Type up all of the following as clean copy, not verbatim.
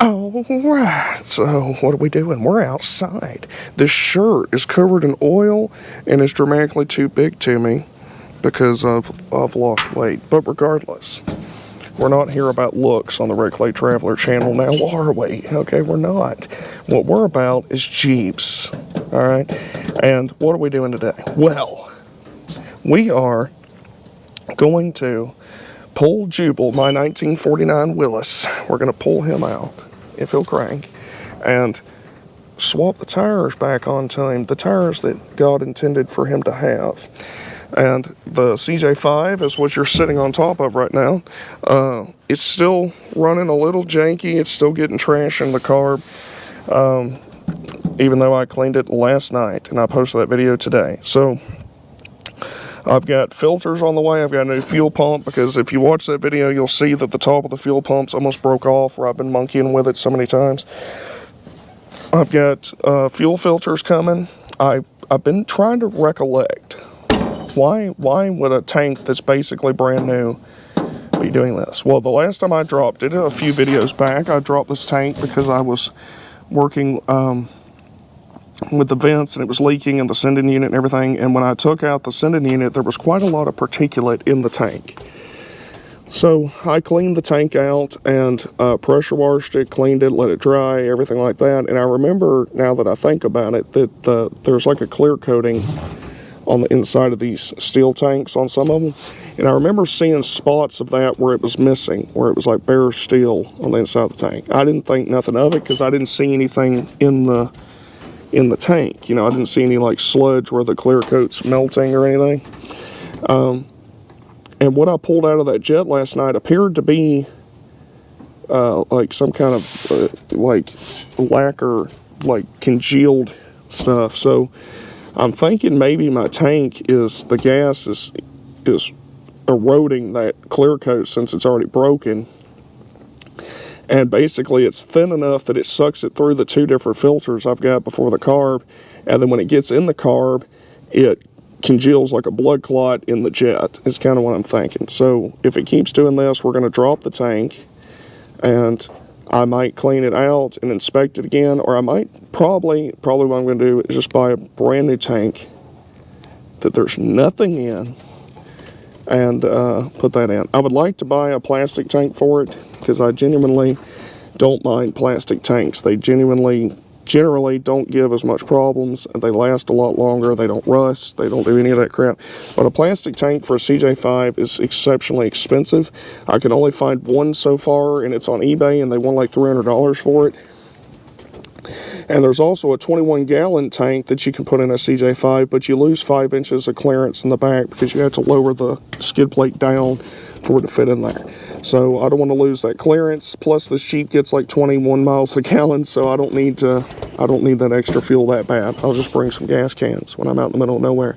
Alright, so what are we doing? We're outside. This shirt is covered in oil and is dramatically too big to me because I've lost weight. But regardless, we're not here about looks on the Red Clay Traveler channel now, are we? Okay, we're not. What we're about is Jeeps. Alright? And what are we doing today? Well, we are going to pull Jubal, my 1949 Willys. We're going to pull him out, if he'll crank, and swap the tires back onto him, the tires that God intended for him to have. And the CJ5 is what you're sitting on top of right now. It's still running a little janky. It's still getting trash in the carb, even though I cleaned it last night, and I posted that video today. So I've got filters on the way. I've got a new fuel pump, because if you watch that video, you'll see that the top of the fuel pump's almost broke off, where I've been monkeying with it so many times. I've got fuel filters coming. I've been trying to recollect, why would a tank that's basically brand new be doing this? Well, the last time I dropped it, a few videos back, I dropped this tank because I was working with the vents, and it was leaking in the sending unit and everything. And when I took out the sending unit, there was quite a lot of particulate in the tank. So I cleaned the tank out and pressure washed it, cleaned it, let it dry, everything like that. And I remember, now that I think about it, that there's like a clear coating on the inside of these steel tanks on some of them. And I remember seeing spots of that where it was missing, where it was like bare steel on the inside of the tank. I didn't think nothing of it because I didn't see anything in the tank. You know, I didn't see any like sludge where the clear coat's melting or anything. And what I pulled out of that jet last night appeared to be like some kind of like lacquer, like congealed stuff. So I'm thinking maybe my tank the gas is eroding that clear coat since it's already broken. And basically it's thin enough that it sucks it through the two different filters I've got before the carb. And then when it gets in the carb, it congeals like a blood clot in the jet. Is kind of what I'm thinking. So if it keeps doing this, we're going to drop the tank, and I might clean it out and inspect it again, or I might probably what I'm going to do is just buy a brand new tank that there's nothing in, and put that in. I would like to buy a plastic tank for it, because I genuinely don't mind plastic tanks. They generally don't give as much problems, and they last a lot longer. They don't rust. They don't do any of that crap. But a plastic tank for a CJ5 is exceptionally expensive. I can only find one so far, and it's on eBay, and they want like $300 for it. And there's also a 21-gallon tank that you can put in a CJ5, but you lose 5 inches of clearance in the back because you have to lower the skid plate down for it to fit in there. So I don't want to lose that clearance. Plus this Jeep gets like 21 miles a gallon, so I don't need that extra fuel that bad. I'll just bring some gas cans when I'm out in the middle of nowhere.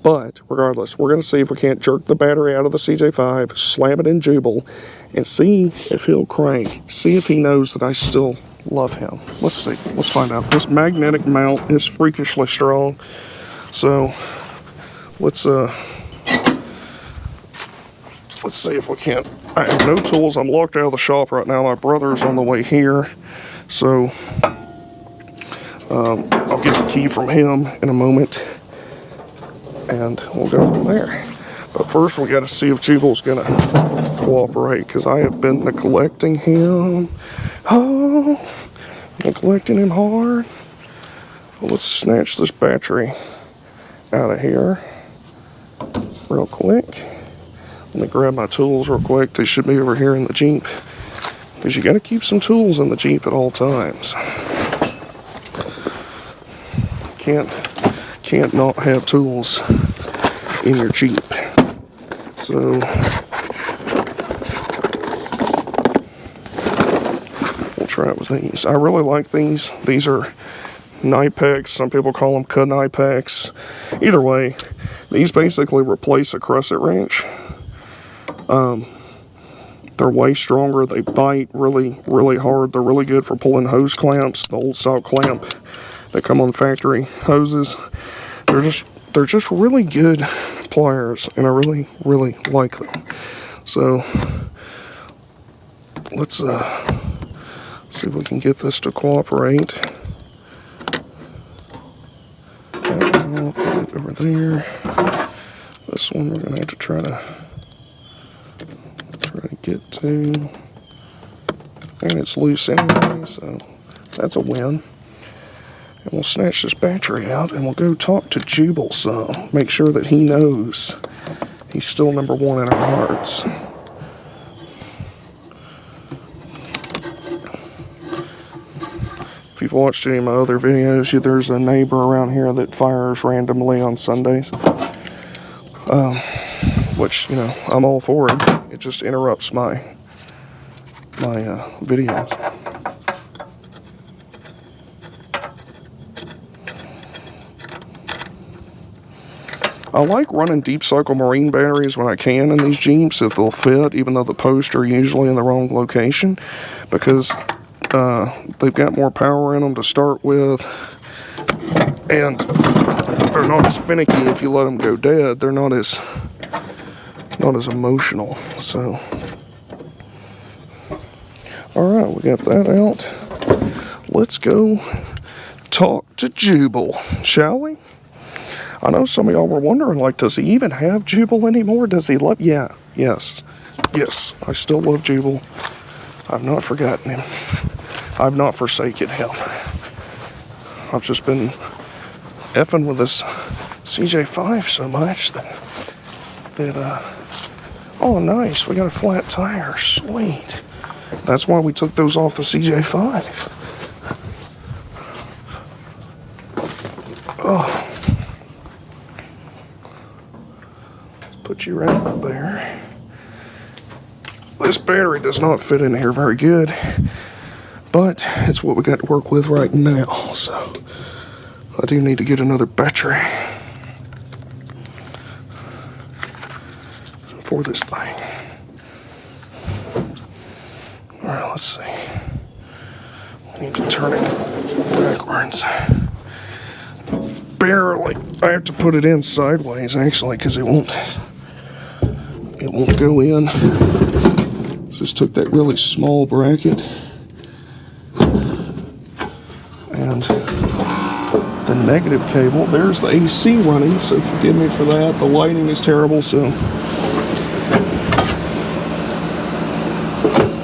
But regardless, we're going to see if we can't jerk the battery out of the CJ5, slam it in Jubal, and see if he'll crank. See if he knows that I still love him. Let's see. Let's find out. This magnetic mount is freakishly strong. So let's see if we can't. I have no tools. I'm locked out of the shop right now. My brother's on the way here. So I'll get the key from him in a moment, and we'll go from there. But first we got to see if Jubal's going to cooperate, because I have been neglecting him. Oh, neglecting him hard. Well, let's snatch this battery out of here real quick. Let me grab my tools real quick. They should be over here in the Jeep, because you got to keep some tools in the Jeep at all times. Can't not have tools in your Jeep. So we'll try it with these. I really like these. These are Nipex. Some people call them Knipex. Either way, these basically replace a crescent wrench. They're way stronger. They bite really, really hard. They're really good for pulling hose clamps, the old style clamp that come on factory hoses. They're just really good pliers, and I really, really like them. So let's see if we can get this to cooperate. I'll put it over there. This one we're gonna have to try to get to, and it's loose anyway, so that's a win. And we'll snatch this battery out and we'll go talk to Jubal some. Make sure that he knows he's still number one in our hearts. If you've watched any of my other videos, there's a neighbor around here that fires randomly on Sundays. Which, you know, I'm all for it. It just interrupts my videos. I like running deep cycle marine batteries when I can in these Jeeps if they'll fit, even though the posts are usually in the wrong location, because they've got more power in them to start with, and they're not as finicky if you let them go dead. They're not as emotional. So, all right, we got that out. Let's go talk to Jubal, shall we? I know some of y'all were wondering, like, does he even have Jubal anymore? Does he love? Yeah, yes, I still love Jubal. I've not forgotten him. I've not forsaken him. I've just been effing with this CJ5 so much that oh, nice, we got a flat tire, sweet. That's why we took those off the CJ5. Oh. Put you right up there. This battery does not fit in here very good, but it's what we got to work with right now, so I do need to get another battery for this thing. Alright, let's see. I need to turn it backwards. Barely. I have to put it in sideways, actually, because it won't go in. Just took that really small bracket and the negative cable. There's the AC running, so forgive me for that. The lighting is terrible, so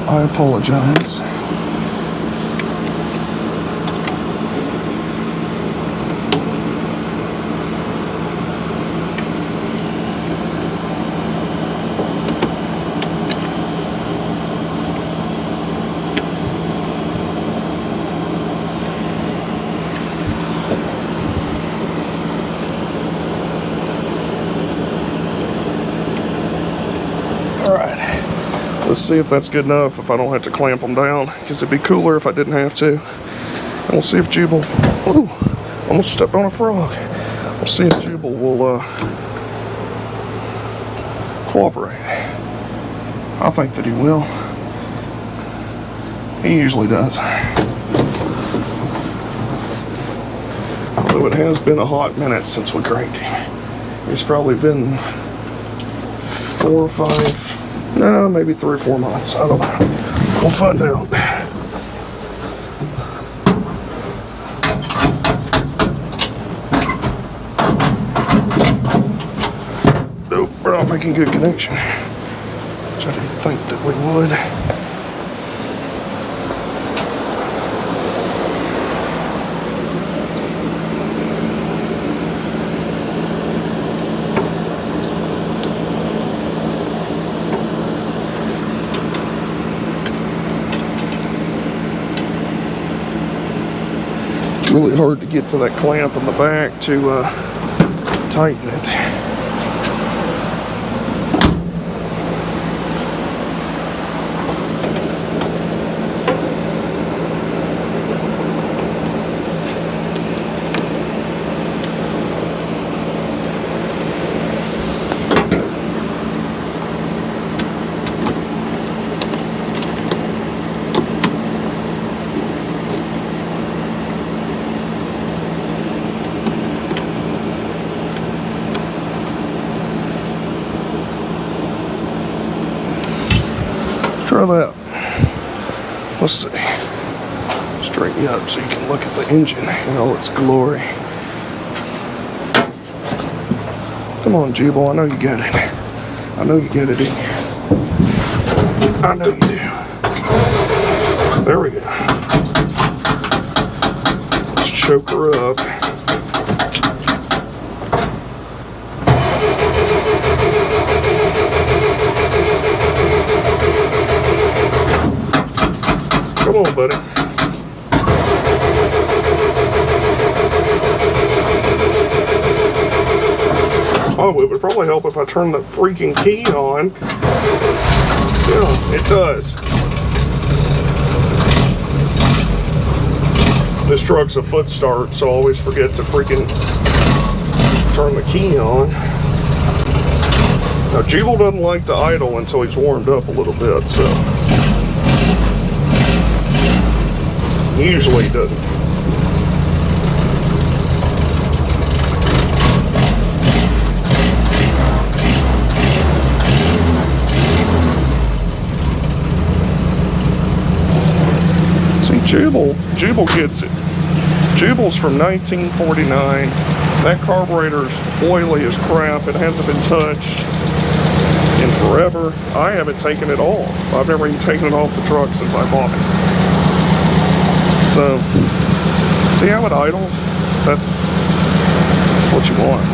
I apologize. Let's see if that's good enough, if I don't have to clamp them down, because it'd be cooler if I didn't have to. And we'll see if Jubal, ooh, almost stepped on a frog. We'll see if Jubal will cooperate. I think that he will. He usually does. Although it has been a hot minute since we cranked him. It's probably been 4 or 5, no, maybe 3 or 4 months. I don't know. We'll find out. Nope, we're not making good connection, which I didn't think that we would. Really hard to get to that clamp in the back to tighten it. Try that. Let's see. Straighten you up so you can look at the engine in all its glory. Come on, Jubal, I know you got it. I know you get it in you. I know you do. There we go. Let's choke her up. Come on, buddy. Oh, it would probably help if I turn the freaking key on. Yeah, it does. This truck's a foot start, so I always forget to freaking turn the key on. Now, Jubal doesn't like to idle until he's warmed up a little bit, so usually he doesn't. Jubal gets it. Jubal's from 1949. That carburetor's oily as crap. It hasn't been touched in forever. I haven't taken it off. I've never even taken it off the truck since I bought it. So, see how it idles? That's what you want.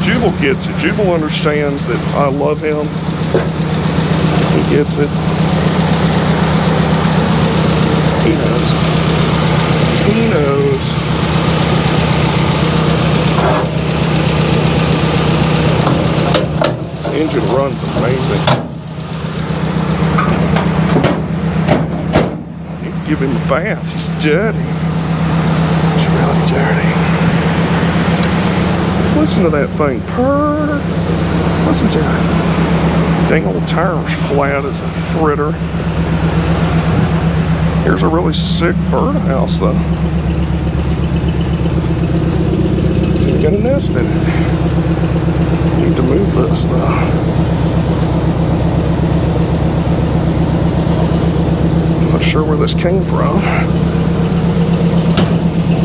Jubal gets it. Jubal understands that I love him. He gets it. He knows. He knows. This engine runs amazing. You can give him a bath. He's dirty. He's really dirty. Listen to that thing purr. Listen to it. Dang old tire's flat as a fritter. Here's a really sick birdhouse, though. It's even got a nest in it. Need to move this, though. I'm not sure where this came from.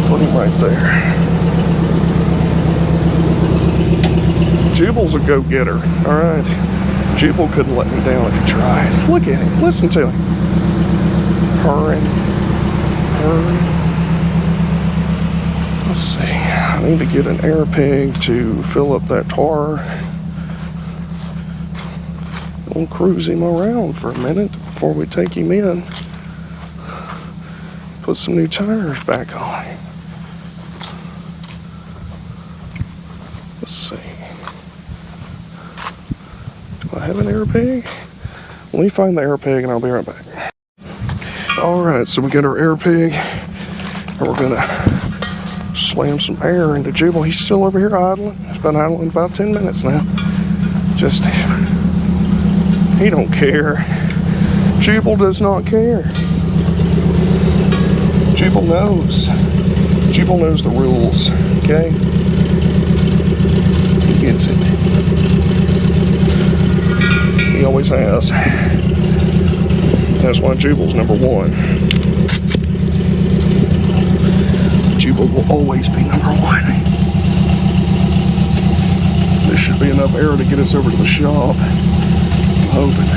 Put him right there. Jubal's a go-getter. All right. Jubal couldn't let me down if he tried. Look at him. Listen to him. Purring. Let's see. I need to get an air pig to fill up that tar. We'll cruise him around for a minute before we take him in. Put some new tires back on. Let's see. Do I have an air pig? Let me find the air pig and I'll be right back. Alright, so we got our air pig, and we're gonna slam some air into Jubal. He's still over here idling. He's been idling about 10 minutes now. Just, he don't care. Jubal does not care. Jubal knows. Jubal knows the rules, okay? He gets it. He always has. That's why Jubal's number one. Jubal will always be number one. This should be enough air to get us over to the shop. I'm hoping.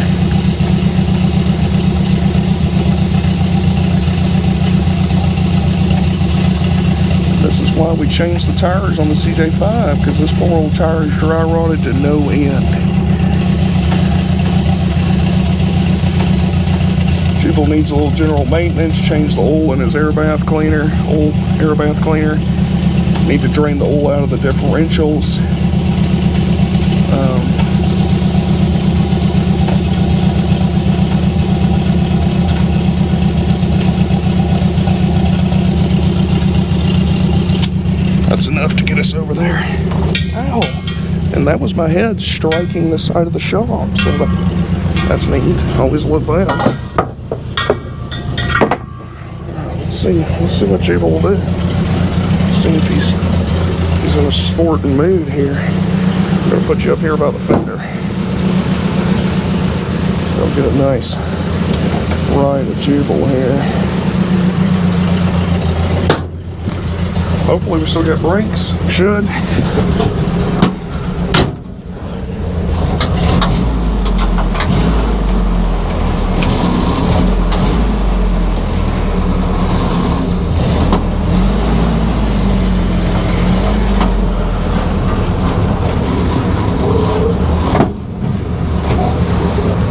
This is why we changed the tires on the CJ5, because this poor old tire is dry rotted to no end. Jubal needs a little general maintenance. Change the oil in his air bath cleaner. Need to drain the oil out of the differentials. That's enough to get us over there. Ow! And that was my head striking the side of the shop. So that's neat. Always love that. Let's see what Jubal will do. Let's see if he's in a sporting mood here. I'm gonna put you up here by the fender. So I'll get it nice, right at Jubal here. Hopefully we still got brakes. Should.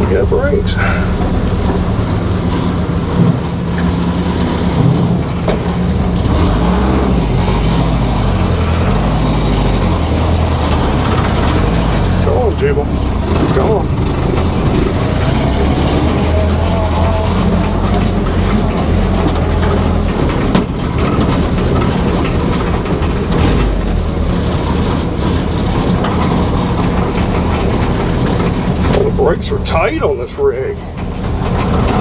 We got brakes. Jubal, go on. Well, the brakes are tight on this rig.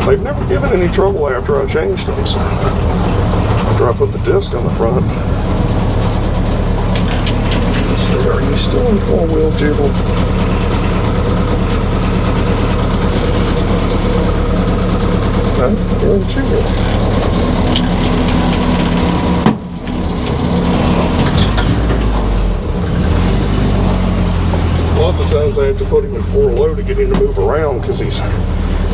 They've never given any trouble after I changed them, so after I put the disc on the front. Let's see, are you still in four-wheel, Jubal? Okay, you're in two-wheel. Lots of times I have to put him in 4-low to get him to move around because he's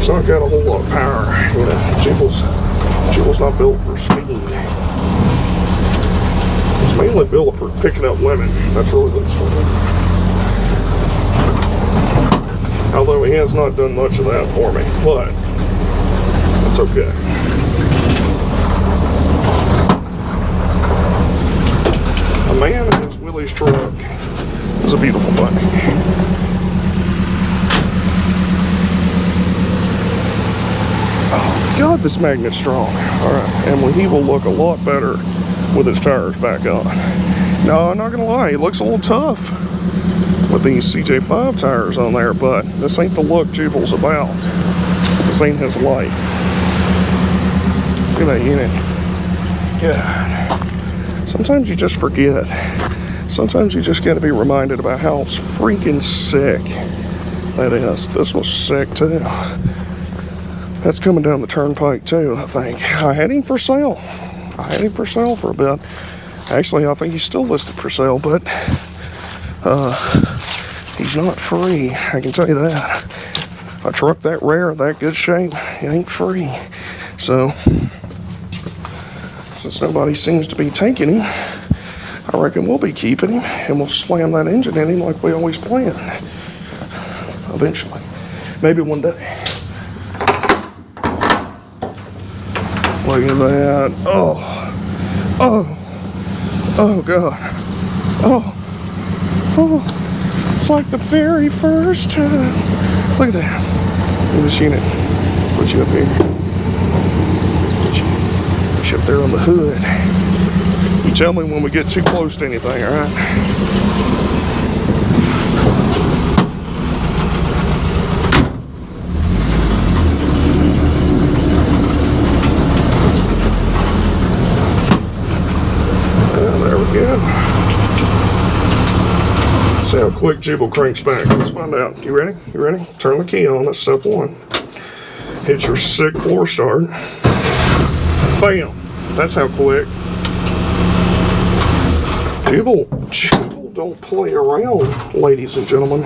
not got a whole lot of power. You know, Jubal's not built for speed. He's mainly built for picking up women. That's really what he's for. Although he has not done much of that for me, but that's okay. A man in his Willys truck is a beautiful thing. Oh God, this magnet's strong. All right, and he will look a lot better with his tires back on. No, I'm not gonna lie, he looks a little tough with these CJ5 tires on there, but this ain't the look Jubal's about. This ain't his life. Look at that unit. Yeah. Sometimes you just forget. Sometimes you just gotta be reminded about how freaking sick that is. This was sick too. That's coming down the turnpike too, I think. I had him for sale. I had him for sale for a bit. Actually, I think he's still listed for sale, but he's not free. I can tell you that. A truck that rare, that good shape, it ain't free. So, since nobody seems to be taking him, I reckon we'll be keeping him, and we'll slam that engine in him like we always plan. Eventually. Maybe one day. Look at that. Oh God. It's like the very first time. Look at that. Look at this unit. Put you up here. Put you up there on the hood. You tell me when we get too close to anything, all right? See how quick Jubal cranks back. Let's find out. You ready? You ready? Turn the key on. That's step one. Hit your sick floor start. Bam. That's how quick. Jubal don't play around, ladies and gentlemen.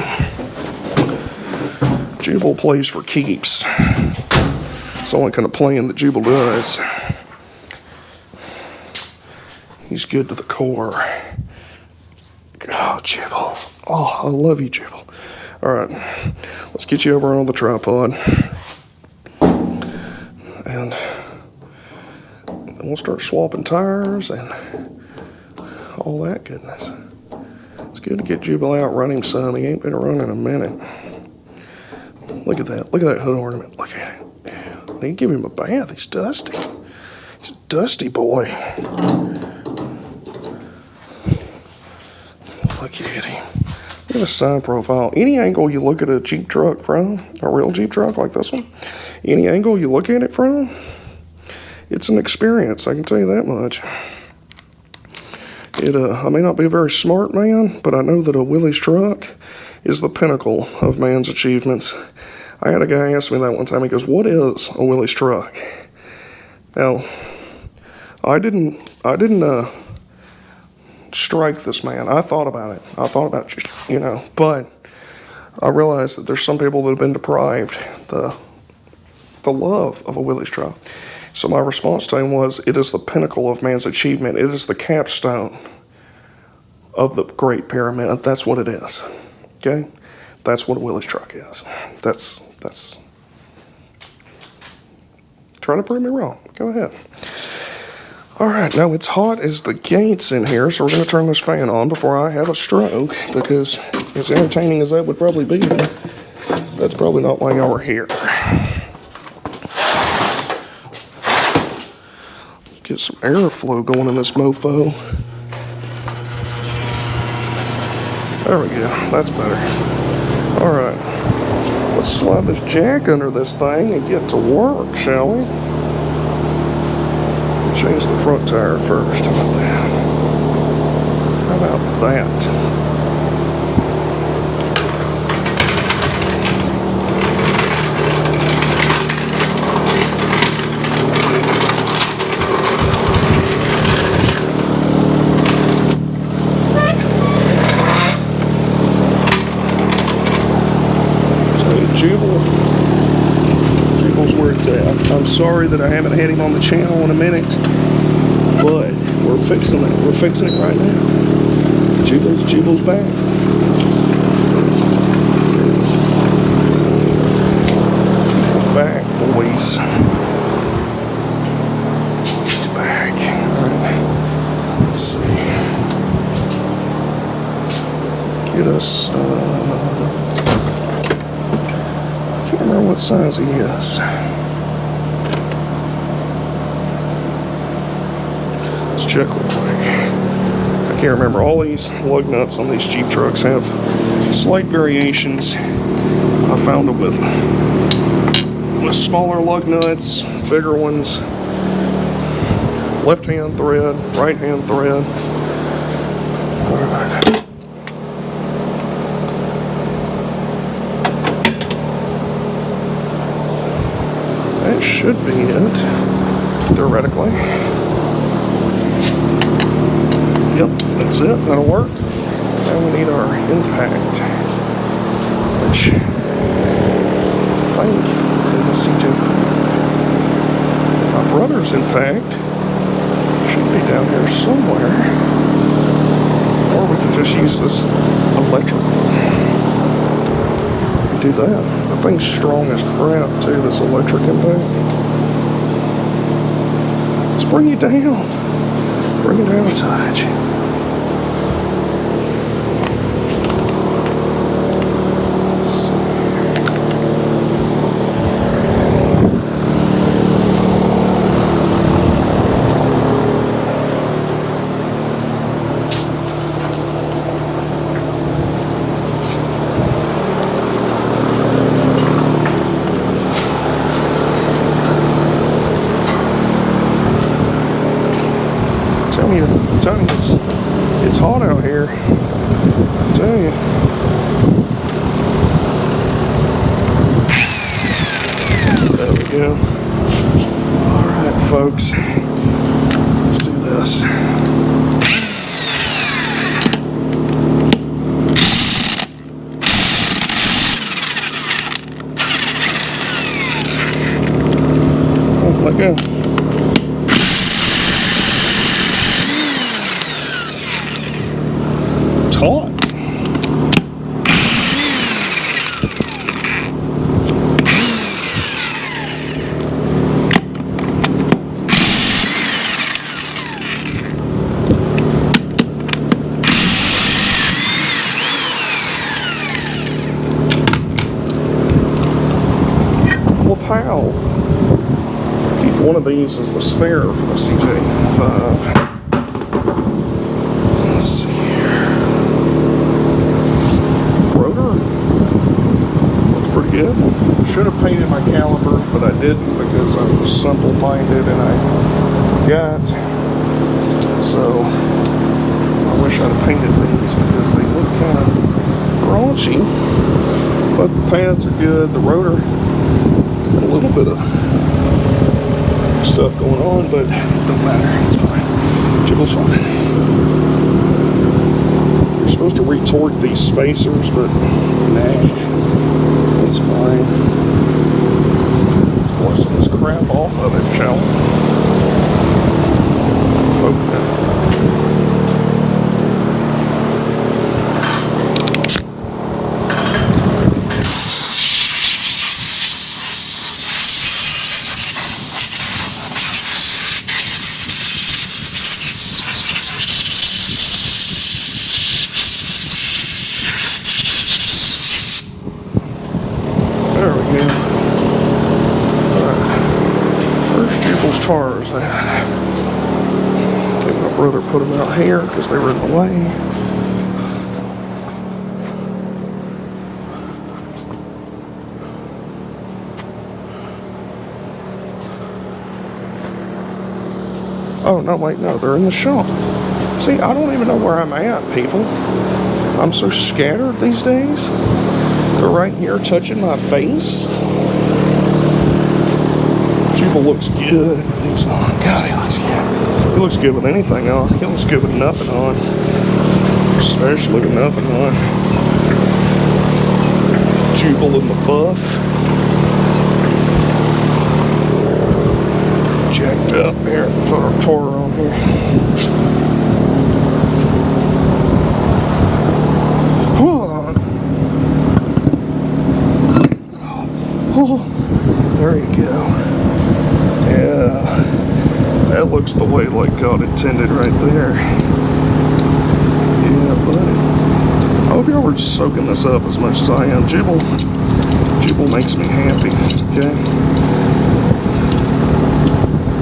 Jubal plays for keeps. It's the only kind of playing that Jubal does. He's good to the core. Oh, Jubal. Oh, I love you, Jubal. All right, let's get you over on the tripod. And we'll start swapping tires and all that goodness. It's good to get Jubal out, run him some. He ain't been running in a minute. Look at that. Look at that hood ornament. Look at it. Yeah. I need to give him a bath. He's dusty. He's a dusty boy. Look at him. Look at the side profile. Any angle you look at a Jeep truck from, a real Jeep truck like this one, any angle you look at it from, it's an experience, I can tell you that much. I may not be a very smart man, but I know that a Willys truck is the pinnacle of man's achievements. I had a guy ask me that one time. He goes, "What is a Willys truck?" Now, I didn't strike this man. I thought about it. But I realized that there's some people that have been deprived the love of a Willys truck. So my response to him was, it is the pinnacle of man's achievement. It is the capstone of the Great Pyramid. That's what it is. Okay? That's what a Willys truck is. That's try to prove me wrong. Go ahead. All right, now it's hot as the gates in here, so we're going to turn this fan on before I have a stroke, because as entertaining as that would probably be, that's probably not why y'all are here. Get some airflow going in this mofo. There we go, that's better. All right, let's slide this jack under this thing and get to work, shall we? Change the front tire first. How about that? How about that? Tell you, Jubal's where it's at. I'm sorry that I haven't had him on the channel in a minute, but we're fixing it. We're fixing it right now. Jubal's back. Jubal's back, boys. He's back. All right. Let's see. Get us. I can't remember what size he is. Let's check real quick. I can't remember. All these lug nuts on these Jeep trucks have slight variations. I found it with smaller lug nuts, bigger ones, left-hand thread, right-hand thread. All right. That should be it, theoretically. Yep, that's it. That'll work. Now we need our impact, which I think is in the CJ5. My brother's impact should be down here somewhere. Or we can just use this electrical. Do that. The thing's strong as crap too, this electric impact. Let's bring it down. Bring it down a touch. I'm telling you, it's hot out here. I tell you. There we go. All right, folks. Let's do this. Oh, let go. Hot. Well, pal, keep one of these as the spare for the CJ5. Let's see. Pretty good. Should have painted my calipers, but I didn't because I'm simple-minded and I forgot. So I wish I'd have painted these because they look kind of raunchy. But the pads are good. The rotor, it's got a little bit of stuff going on, but it don't matter. It's fine. Jubal's fine. You're supposed to retorque these spacers, but nah, it's fine. Let's blow some of this crap off of it, shall we? Okay. There we go. Alright. Where's Jubal's tires at? Okay, my brother put them out here because they were in the way. Oh, no, wait, no, they're in the shop. See, I don't even know where I'm at, people. I'm so scattered these days. They're right here touching my face. Jubal looks good with these on. God, he looks good. He looks good with anything on. He looks good with nothing on. Especially with nothing on. Jubal in the buff. Jacked up here. Put our Toro on here. Oh, there you go. Yeah, that looks the way like God intended right there. Yeah, buddy. I hope y'all are soaking this up as much as I am. Jubal makes me happy, okay?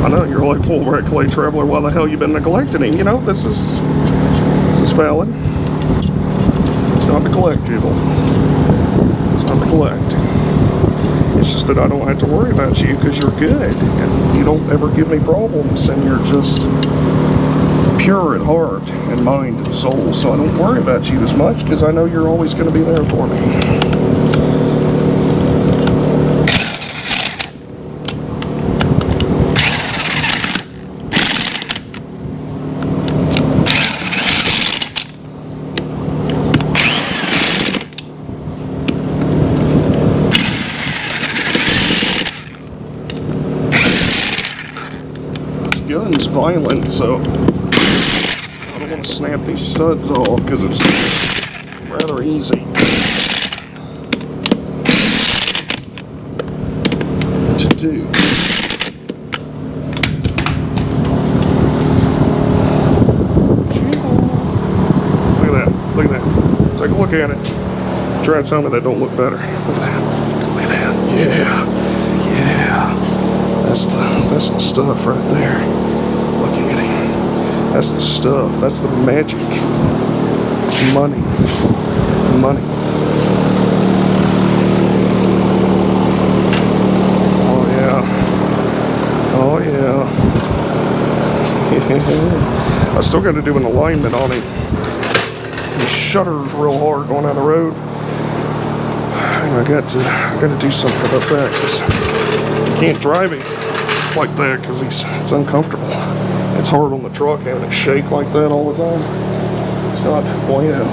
I know, you're like, well, Red Clay Traveler, why the hell you been neglecting him? You know, this is valid. It's not neglect, Jubal. It's not neglect. It's just that I don't have to worry about you because you're good and you don't ever give me problems and you're just pure at heart and mind and soul. So I don't worry about you as much because I know you're always going to be there for me. Gun's violent, so I don't want to snap these studs off because it's rather easy to do. Look at that. Look at that. Take a look at it. Try to tell me that don't look better. Look at that. Look at that. Yeah. Yeah. That's the stuff right there. Look at it. That's the stuff. That's the magic. Money. Money. Oh yeah. Oh yeah. I still got to do an alignment on him. He shudders real hard going down the road. And I got to do something about that because you can't drive him like that because it's uncomfortable. It's hard on the truck having it shake like that all the time. It's not bueno.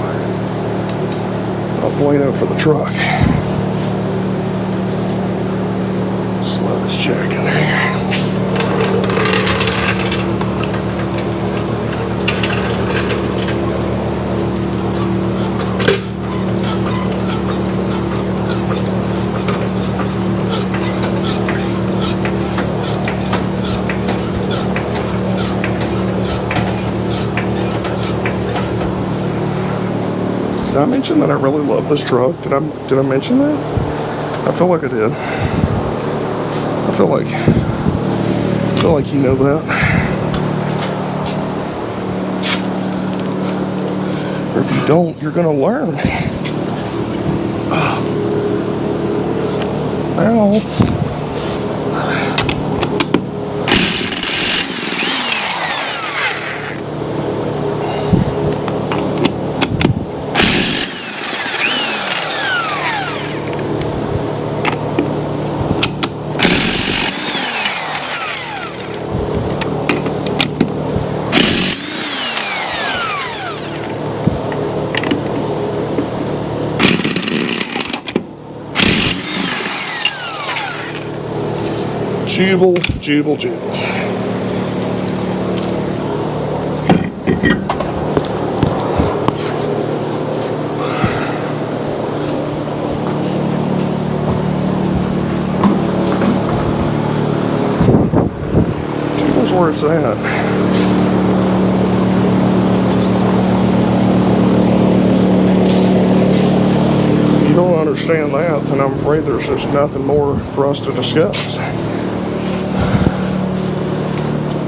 Not bueno for the truck. Slide this jack in there. Did I mention that I really love this truck? Did I mention that? I feel like I did. I feel like you know that. Or if you don't, you're gonna learn. Ow. Jubal, Jubal, Jubal. Jubal's where it's at. Don't understand that, then I'm afraid there's just nothing more for us to discuss.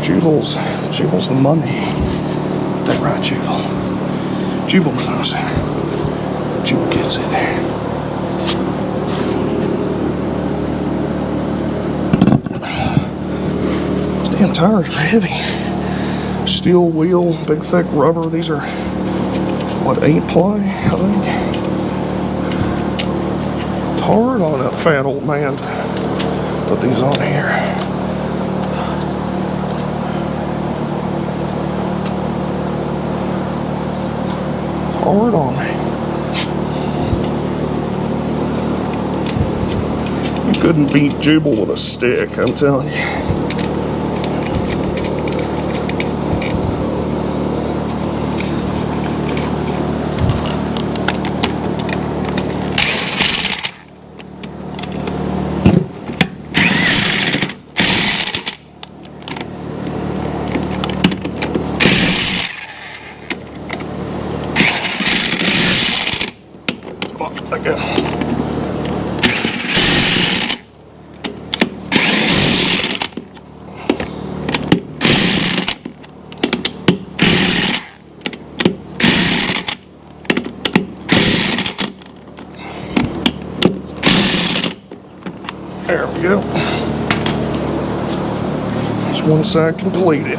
Jubal's the money. That right, Jubal? Jubal knows. Jubal gets it. Those damn tires are heavy. Steel wheel, big thick rubber. These are, what, 8-ply, I think? Hard on a fat old man to put these on here. Hard on me. You couldn't beat Jubal with a stick, I'm telling you. There we go. It's one side completed.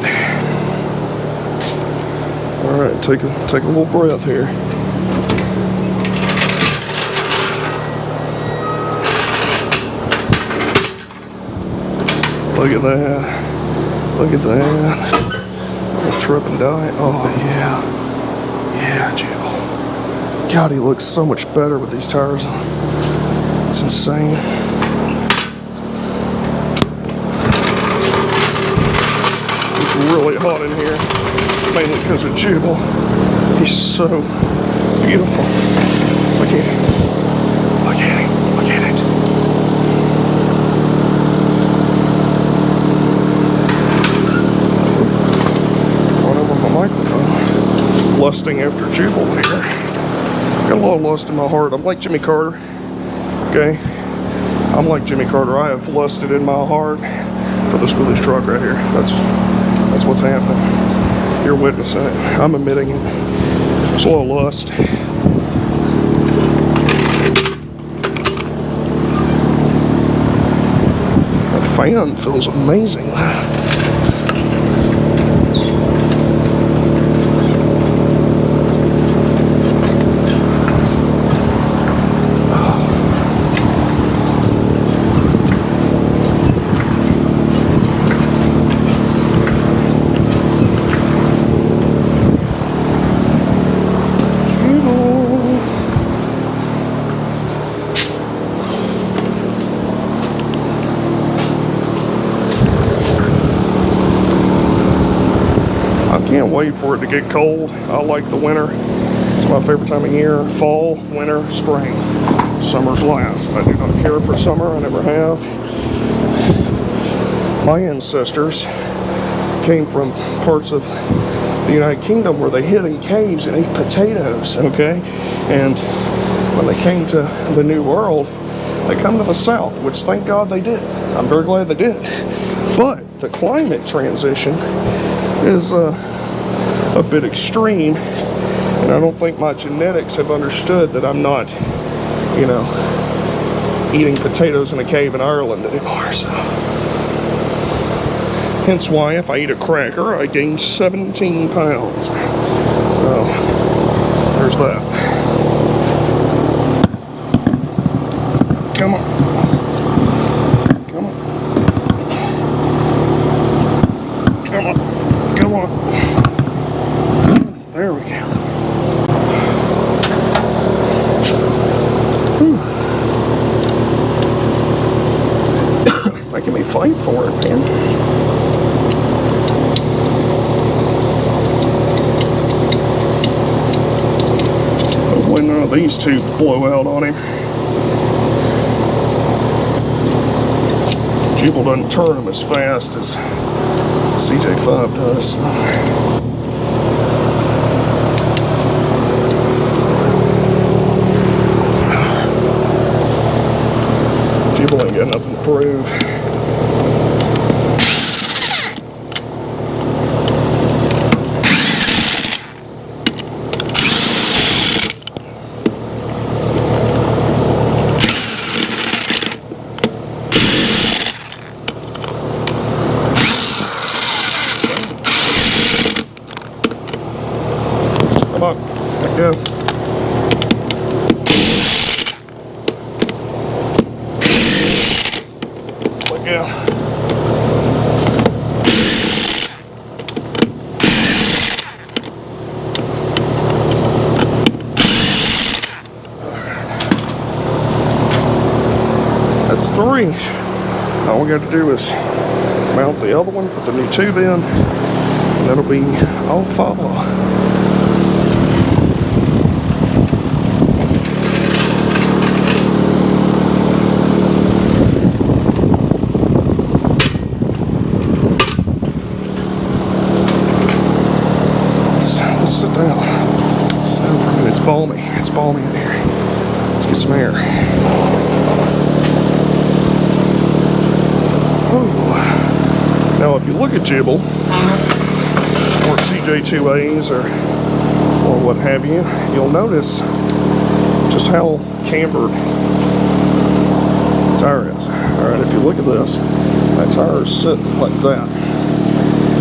All right, take a little breath here. Look at that. Look at that. A trip and die. Oh yeah. Yeah, Jubal. God, he looks so much better with these tires on. It's insane. Really hot in here, mainly because of Jubal. He's so beautiful. Look at him. Look at him. Look at it. Going over my microphone. Lusting after Jubal here. Got a lot of lust in my heart. I'm like Jimmy Carter. Okay? I'm like Jimmy Carter. I have lusted in my heart for this Willys truck right here. That's what's happening. You're witnessing it. I'm admitting it. It's a little lust. That fan feels amazing. Can't wait for it to get cold. I like the winter. It's my favorite time of year. Fall, winter, spring. Summer's last. I do not care for summer. I never have. My ancestors came from parts of the United Kingdom where they hid in caves and ate potatoes, okay? And when they came to the New World, they come to the South, which thank God they did. I'm very glad they did. But the climate transition is a bit extreme, and I don't think my genetics have understood that I'm not, you know, eating potatoes in a cave in Ireland anymore. So, hence why if I eat a cracker, I gain 17 pounds. So, there's that. Come on. Come on. Come on. Come on. There we go. Making me fight for it, man. Hopefully none of these tubes blow out on him. Jubal doesn't turn them as fast as CJ5 does. So. Jubal ain't got nothing to prove. Come on, let go. Let go. That's 3. All we got to do is mount the other one, put the new tube in, and that'll be all 5. Sit down. Sit down for a minute. It's balmy. It's balmy in here. Let's get some air. Oh. Now, if you look at Jubal or CJ2As or what have you, you'll notice just how cambered the tire is. All right, if you look at this, that tire is sitting like that.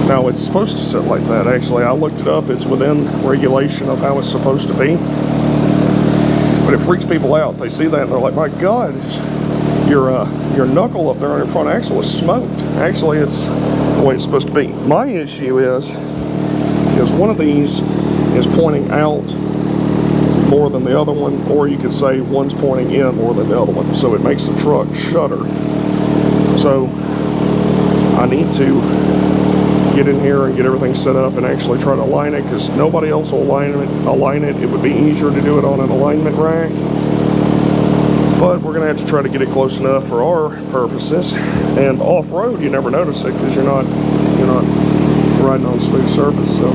Now, it's supposed to sit like that, actually. I looked it up. It's within regulation of how it's supposed to be. But it freaks people out. They see that and they're like, my God, your knuckle up there on your front axle is smoked. Actually, it's the way it's supposed to be. My issue is one of these is pointing out more than the other one, or you could say one's pointing in more than the other one. So it makes the truck shudder. So I need to get in here and get everything set up and actually try to align it, because nobody else will align it. It would be easier to do it on an alignment rack, but we're gonna have to try to get it close enough for our purposes. And off-road, you never notice it because you're not riding on a smooth surface. So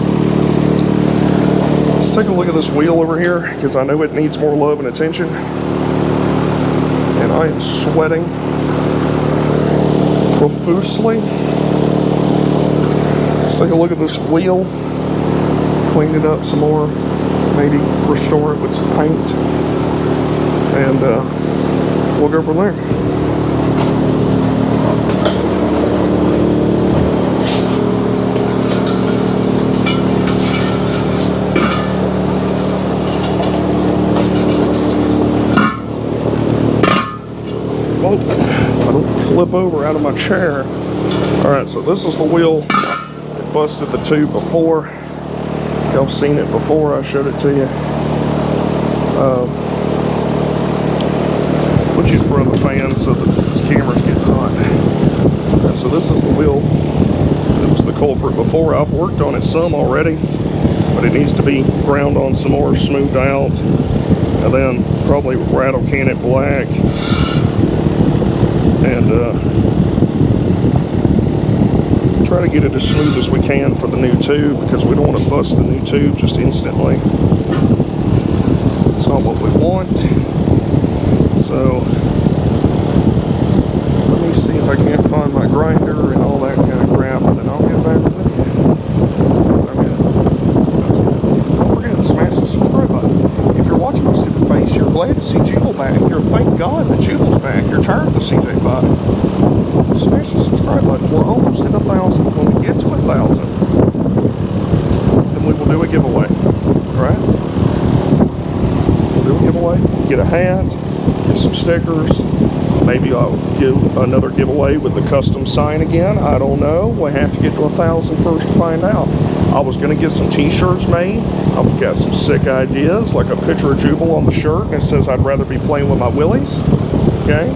let's take a look at this wheel over here, because I know it needs more love and attention, and I am sweating profusely. Let's take a look at this wheel, clean it up some more, maybe restore it with some paint, and we'll go from there. Well, if I don't flip over out of my chair. Alright, so this is the wheel. Busted the tube before. Y'all have seen it before. I showed it to you. Put you in front of the fan so that this camera's getting hot. And so this is the wheel that was the culprit before. I've worked on it some already, but it needs to be ground on some more, smoothed out, and then probably rattle can it black, and try to get it as smooth as we can for the new tube, because we don't want to bust the new tube just instantly. It's not what we want. So let me see if I can't find my grinder and all that kind of crap, and then I'll get back with you. Sounds good. Don't forget to smash the subscribe button. If you're watching my stupid face, you're glad to see Jubal back. You're thank God that Jubal's back. You're tired of the CJ5. Smash the subscribe button. We're almost at 1,000. When we get to 1,000, then we will do a giveaway. Alright? We'll do a giveaway. Get a hat, get some stickers. Maybe I'll do another giveaway with the custom sign again. I don't know. We'll have to get to 1,000 first to find out. I was going to get some t-shirts made. I've got some sick ideas, like a picture of Jubal on the shirt, and it says I'd rather be playing with my Willys. Okay?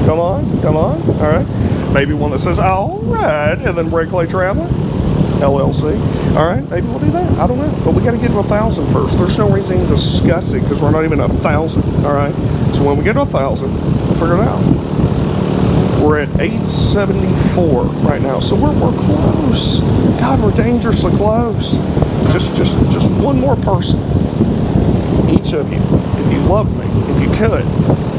Come on, all right. Maybe one that says, all right, and then Brake Clay Traveler, LLC. All right, maybe we'll do that. I don't know. But we got to get to 1,000 first. There's no reason to discuss it because we're not even 1,000. All right. So when we get to 1,000, we'll figure it out. We're at 874 right now. So we're close. God, we're dangerously close. Just one more person. Each of you, if you love me, if you could,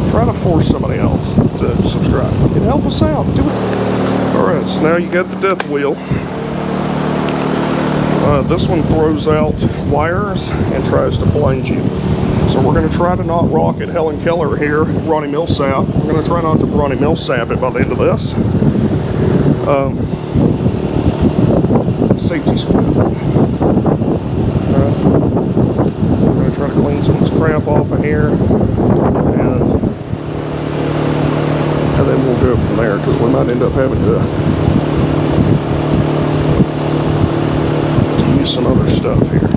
try to force somebody else to subscribe. It'd help us out. Do it. All right, so now you got the death wheel. This one throws out wires and tries to blind you. So we're going to try to not rock at Helen Keller here, Ronnie Millsap. We're going to try not to Ronnie Millsap it by the end of this. Safety squid. Alright. We're going to try to clean some of this crap off of here. And then we'll go from there because we might end up having to use some other stuff here.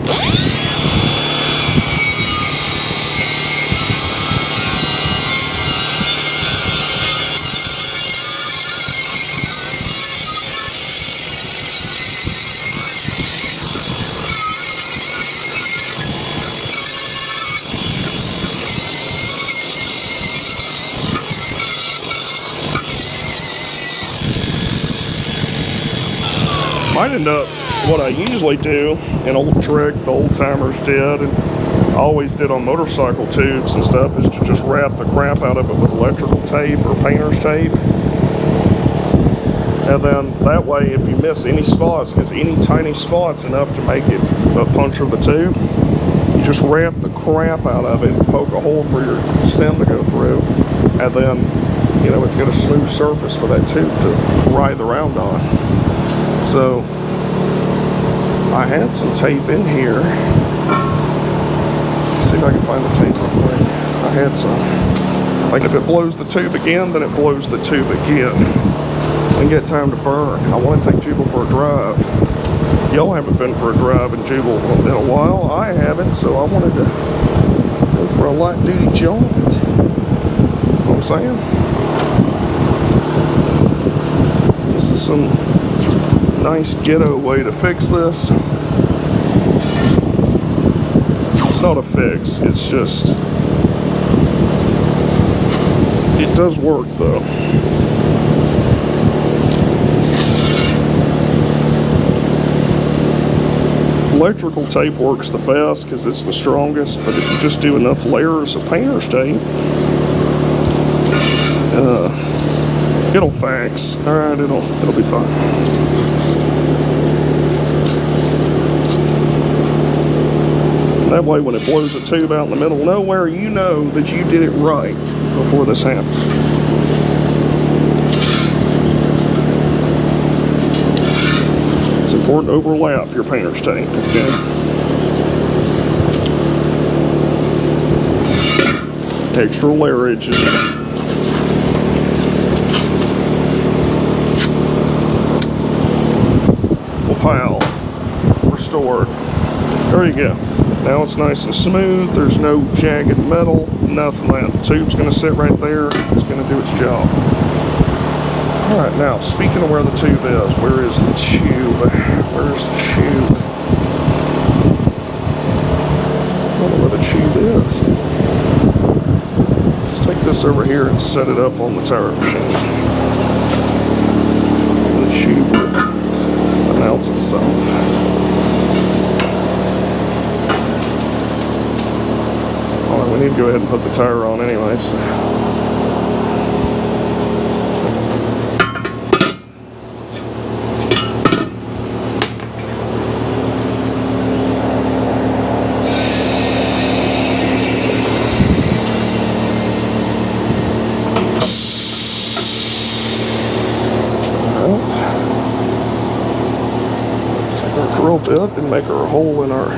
Might end up what I usually do, an old trick the old timers did and I always did on motorcycle tubes and stuff, is to just wrap the crap out of it with electrical tape or painter's tape. And then that way, if you miss any spots, because any tiny spot's enough to make it puncture the tube, you just wrap the crap out of it and poke a hole for your stem to go through, and then, you know, it's got a smooth surface for that tube to ride around on. So I had some tape in here. Let's see if I can find the tape real quick. I had some. I think if it blows the tube again, then it blows the tube again. And get time to burn. I want to take Jubal for a drive. Y'all haven't been for a drive in Jubal in a while. I haven't, so I wanted to go for a light duty jaunt. You know what I'm saying? This is some nice ghetto way to fix this. It's not a fix, it's just, it does work though. Electrical tape works the best because it's the strongest, but if you just do enough layers of painter's tape, it'll fax. All right, it'll be fine. That way, when it blows a tube out in the middle of nowhere, you know that you did it right before this happened. It's important to overlap your painter's tape, okay? Extra layerage. Pile restored. There you go. Now it's nice and smooth. There's no jagged metal, nothing like that. The tube's going to sit right there. It's going to do its job. All right, now speaking of where the tube is, where is the tube? Where's the tube? I don't know where the tube is. Let's take this over here and set it up on the tire machine. The tube will announce itself. Oh, we need to go ahead and put the tire on anyways. Drill bit and make our hole in our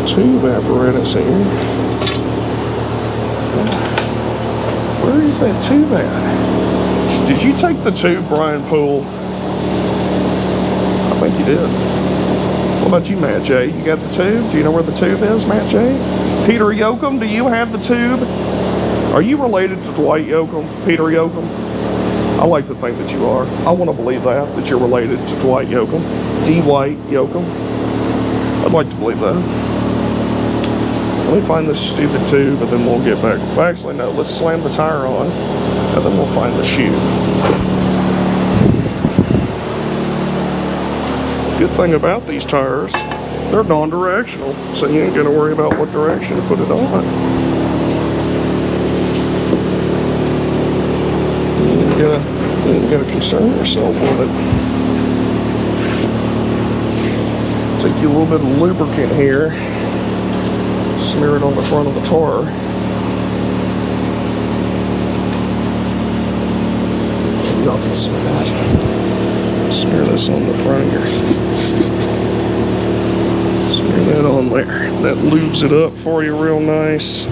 tube apparatus here. Where is that tube at? Did you take the tube, Brian Poole? I think you did. What about you, Matt J? You got the tube? Do you know where the tube is, Matt J? Peter Yoakum, do you have the tube? Are you related to Dwight Yoakam, Peter Yoakam? I like to think that you are. I want to believe that you're related to Dwight Yoakam. Dwight Yoakam. I'd like to believe that. Let me find this stupid tube and then we'll get back. Well, actually, no, let's slam the tire on and then we'll find the shoe. Good thing about these tires, they're non-directional, so you ain't got to worry about what direction to put it on. You ain't got to concern yourself with it. Take you a little bit of lubricant here, smear it on the front of the tar. Maybe y'all can see that. Smear this on the front of yours. Smear that on there. That lubes it up for you real nice.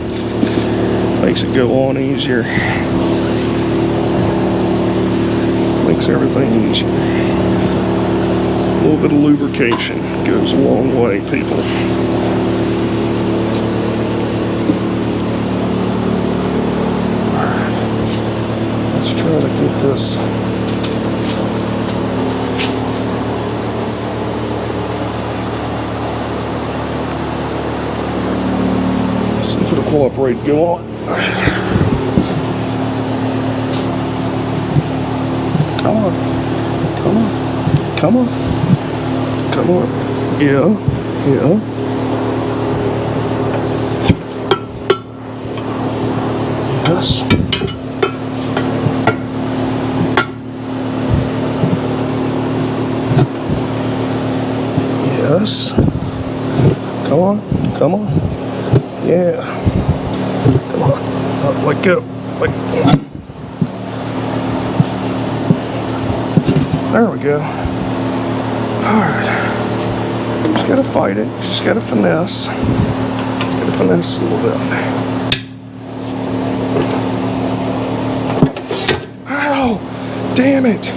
Makes it go on easier. Makes everything easier. A little bit of lubrication goes a long way, people. Alright. Let's try to get this. See if it'll cooperate. Go on. Come on. Come on. Come on. Come on. Yeah. Yeah. Yes. Yes. Come on. Come on. Yeah. Come on. Let go. Let go. There we go. Alright. Just gotta fight it. Just gotta finesse. Just gotta finesse a little bit. Ow! Damn it!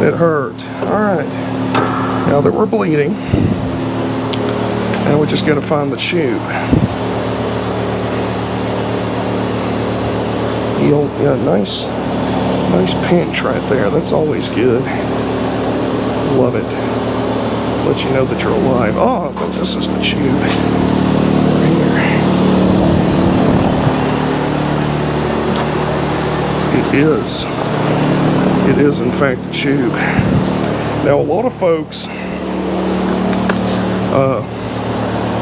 It hurt. Alright. Now that we're bleeding, now we just gotta find the tube. Yeah, nice pinch right there. That's always good. Love it. Let you know that you're alive. Oh, I think this is the tube. Right here. It is. It is, in fact, the tube. Now, a lot of folks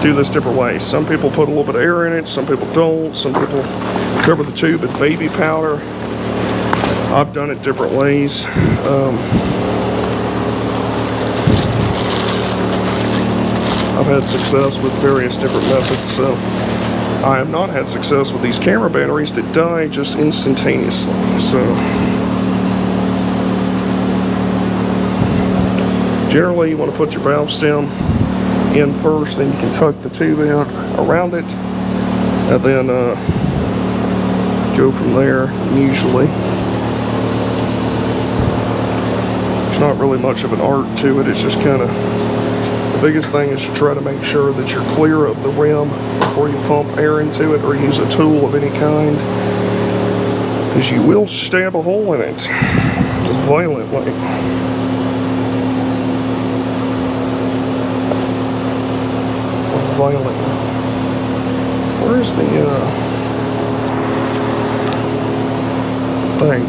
do this different ways. Some people put a little bit of air in it. Some people don't. Some people cover the tube in baby powder. I've done it different ways. I've had success with various different methods. So I have not had success with these camera batteries that die just instantaneously. So generally you want to put your valve stem in first, then you can tuck the tube in around it, and then go from there. Usually there's not really much of an art to it. It's just kind of, the biggest thing is to try to make sure that you're clear of the rim before you pump air into it or use a tool of any kind, because you will stab a hole in it violently. Where's the thing?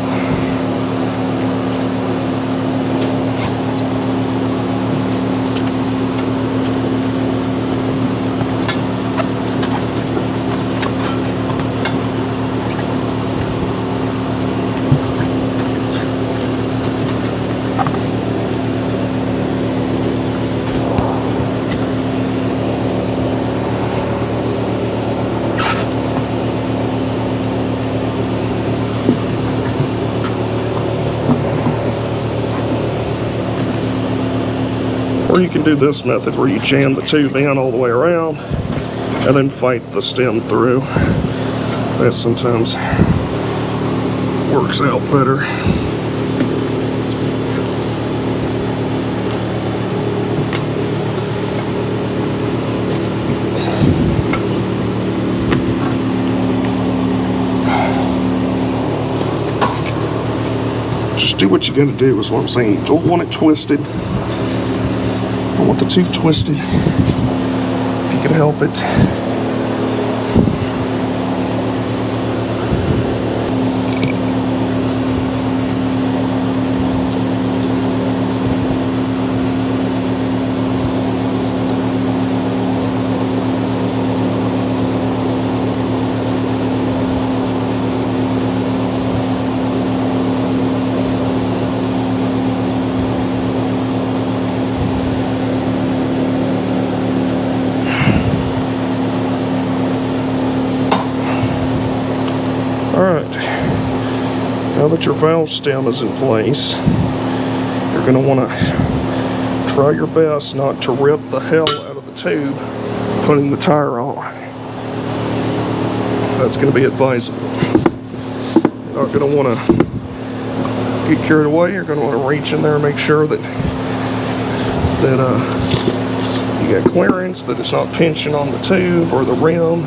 Or you can do this method where you jam the tube in all the way around and then fight the stem through. That sometimes works out better. Just do what you gotta do is what I'm saying. You don't want it twisted. Don't want the tube twisted. If you can help it. Alright, now that your valve stem is in place, you're going to want to try your best not to rip the hell out of the tube putting the tire on. That's going to be advisable. You're not going to want to get carried away. You're going to want to reach in there and make sure that you got clearance, that it's not pinching on the tube or the rim.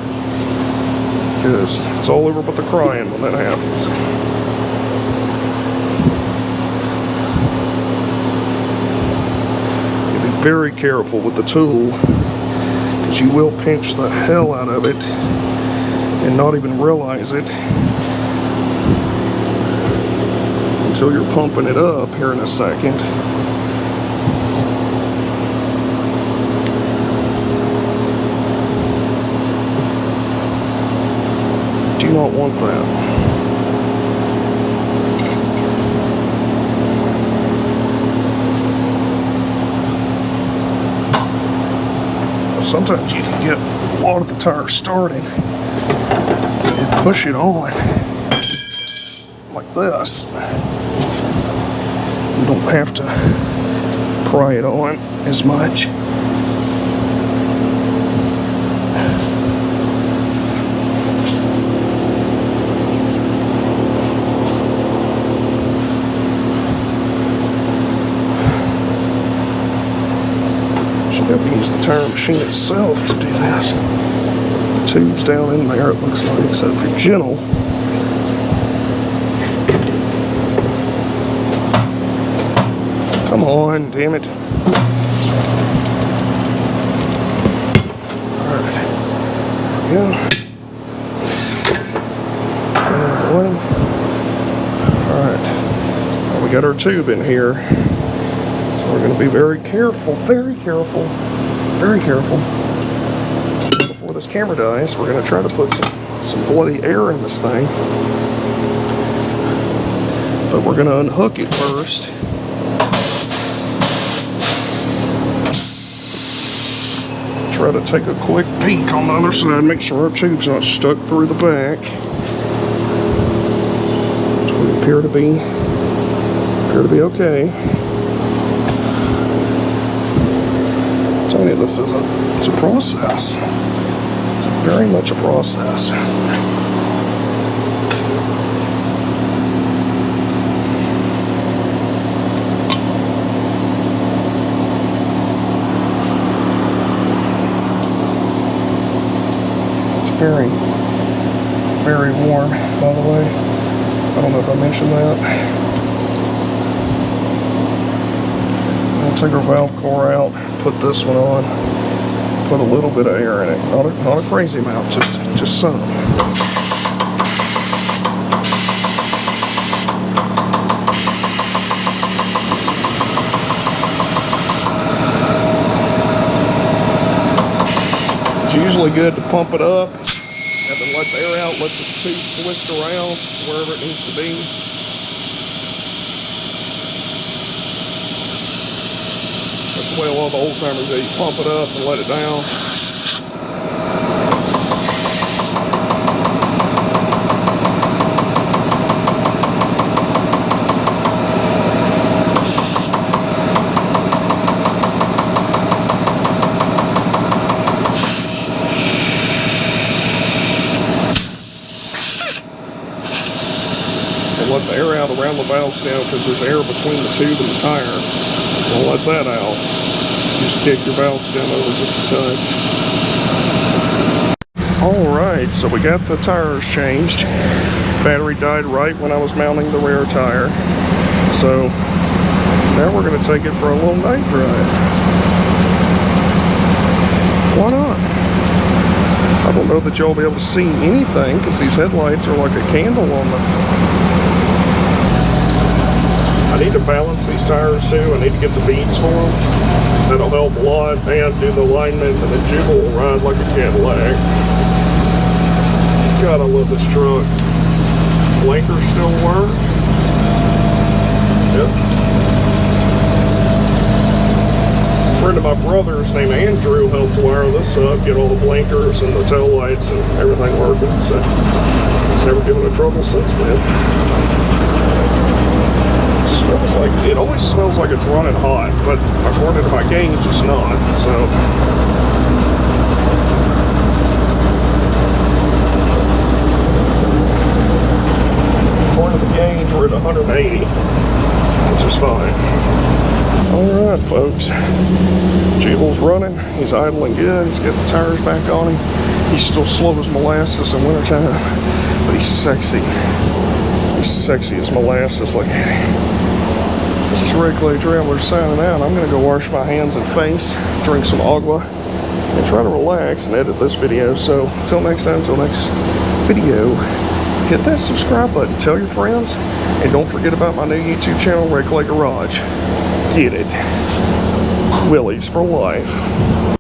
Because it's all over but the crying when that happens. You be very careful with the tool, because you will pinch the hell out of it and not even realize it until you're pumping it up here in a second. Do not want that. Sometimes you can get a lot of the tire starting and push it on like this. You don't have to pry it on as much. Have to use the tire machine itself to do this. The tube's down in there, it looks like, so if you're gentle, come on, damn it. Alright, there we go. Alright, well, we got our tube in here. We're going to be very careful, very careful before this camera dies. We're going to try to put some bloody air in this thing, but we're going to unhook it first. Try to take a quick peek on the other side, make sure our tube's not stuck through the back, which we appear to be okay. I'm telling you, it's a process. It's very much a process. It's very, very warm, by the way. I don't know if I mentioned that. I'll take our valve core out, put this one on, put a little bit of air in it. Not a crazy amount, just some. It's usually good to pump it up and then let the air out, let the tube twist around wherever it needs to be. That's the way a lot of the old timers do. You pump it up and let it down. Let the air out around the valve stem because there's air between the tube and the tire. We'll let that out. Just kick your valve stem over just a touch. Alright, so we got the tires changed. Battery died right when I was mounting the rear tire. So now we're going to take it for a little night drive. Why not? I don't know that y'all will be able to see anything because these headlights are like a candle on them. I need to balance these tires too. I need to get the beads for them. That'll help a lot, and do the alignment, and then Jubal will ride like a Cadillac. God, I love this truck. Blinkers still work. Yep. A friend of my brother's named Andrew helped wire this up, get all the blinkers and the tail lights and everything working. So he's never given a trouble since then. Smells like, it always smells like it's running hot, but according to my gauge, it's not. So according to the gauge, we're at 180, which is fine. All right, folks. Jubal's running. He's idling good. He's got the tires back on him. He's still slow as molasses in wintertime, but he's sexy. He's sexy as molasses. Look at him. This is Red Clay Traveler signing out. I'm going to go wash my hands and face, drink some agua, and try to relax and edit this video. So until next time, until next video, hit that subscribe button, tell your friends, and don't forget about my new YouTube channel, Red Clay Garage. Get it. Willys for life.